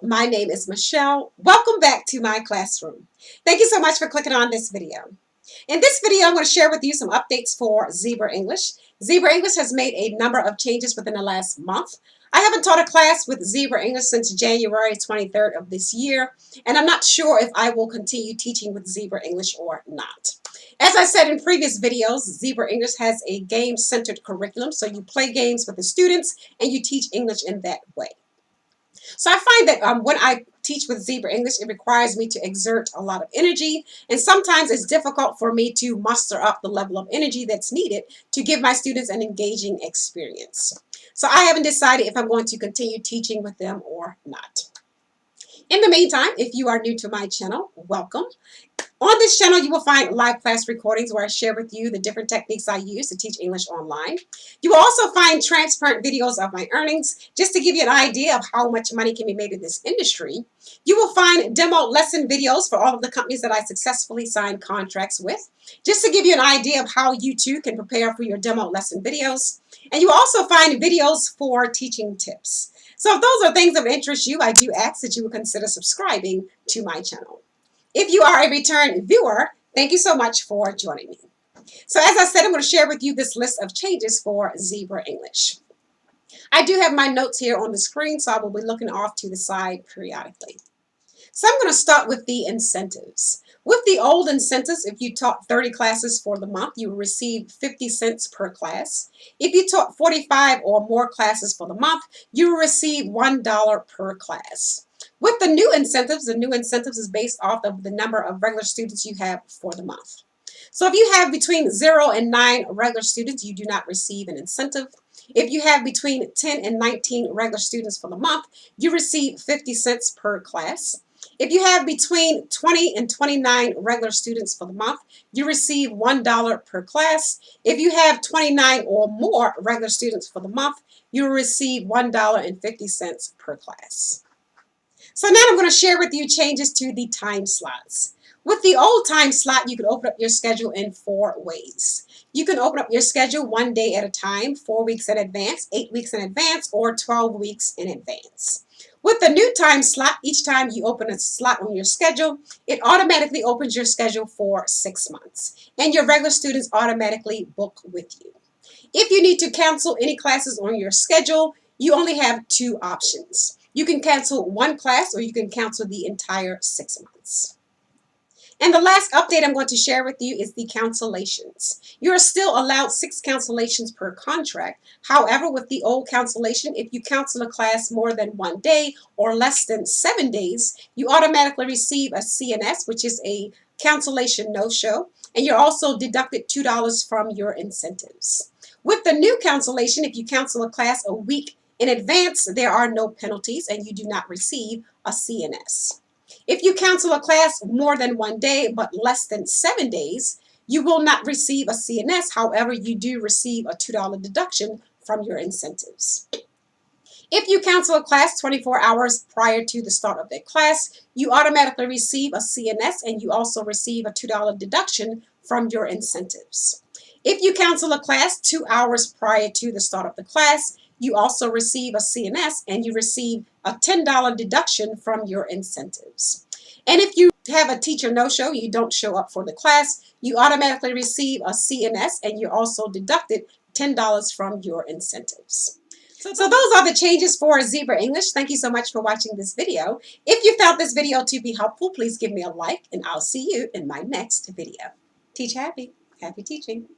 my name is Michelle. Welcome back to my classroom. Thank you so much for clicking on this video. In this video, I'm going to share with you some updates for Zebra English. Zebra English has made a number of changes within the last month. I haven't taught a class with Zebra English since January 23rd of this year, and I'm not sure if I will continue teaching with Zebra English or not. As I said in previous videos, Zebra English has a game-centered curriculum, so you play games with the students and you teach English in that way. So I find that when I teach with Zebra English, it requires me to exert a lot of energy, and sometimes it's difficult for me to muster up the level of energy that's needed to give my students an engaging experience. So I haven't decided if I'm going to continue teaching with them or not. In the meantime, if you are new to my channel, welcome. On this channel, you will find live class recordings where I share with you the different techniques I use to teach English online. You will also find transparent videos of my earnings, just to give you an idea of how much money can be made in this industry. You will find demo lesson videos for all of the companies that I successfully signed contracts with, just to give you an idea of how you too can prepare for your demo lesson videos. And you will also find videos for teaching tips. So if those are things of interest you, I do ask that you would consider subscribing to my channel. If you are a return viewer, thank you so much for joining me. So as I said, I'm going to share with you this list of changes for Zebra English. I do have my notes here on the screen, so I will be looking off to the side periodically. So I'm going to start with the incentives. With the old incentives, if you taught 30 classes for the month, you will receive 50 cents per class. If you taught 45 or more classes for the month, you will receive $1 per class. With the new incentives is based off of the number of regular students you have for the month. So if you have between 0 and 9 regular students, you do not receive an incentive. If you have between 10 and 19 regular students for the month, you receive 50 cents per class. If you have between 20 and 29 regular students for the month, you receive $1 per class. If you have 29 or more regular students for the month, you will receive $1.50 per class. So now I'm going to share with you changes to the time slots. With the old time slot, you can open up your schedule in 4 ways. You can open up your schedule 1 day at a time, 4 weeks in advance, 8 weeks in advance, or 12 weeks in advance. With the new time slot, each time you open a slot on your schedule, it automatically opens your schedule for 6 months, and your regular students automatically book with you. If you need to cancel any classes on your schedule, you only have 2 options. You can cancel 1 class, or you can cancel the entire 6 months. And the last update I'm going to share with you is the cancellations. You are still allowed 6 cancellations per contract. However, with the old cancellation, if you cancel a class more than 1 day or less than 7 days, you automatically receive a CNS, which is a cancellation no-show, and you're also deducted $2 from your incentives. With the new cancellation, if you cancel a class a week in advance, there are no penalties and you do not receive a CNS. If you cancel a class more than 1 day but less than 7 days, you will not receive a CNS. However, you do receive a $2 deduction from your incentives. If you cancel a class 24 hours prior to the start of that class, you automatically receive a CNS and you also receive a $2 deduction from your incentives. If you cancel a class 2 hours prior to the start of the class, you also receive a CNS and you receive a $10 deduction from your incentives. And if you have a teacher no-show, you don't show up for the class, you automatically receive a CNS and you're also deducted $10 from your incentives. So those are the changes for Zebra English. Thank you so much for watching this video. If you found this video to be helpful, please give me a like and I'll see you in my next video. Teach happy. Happy teaching.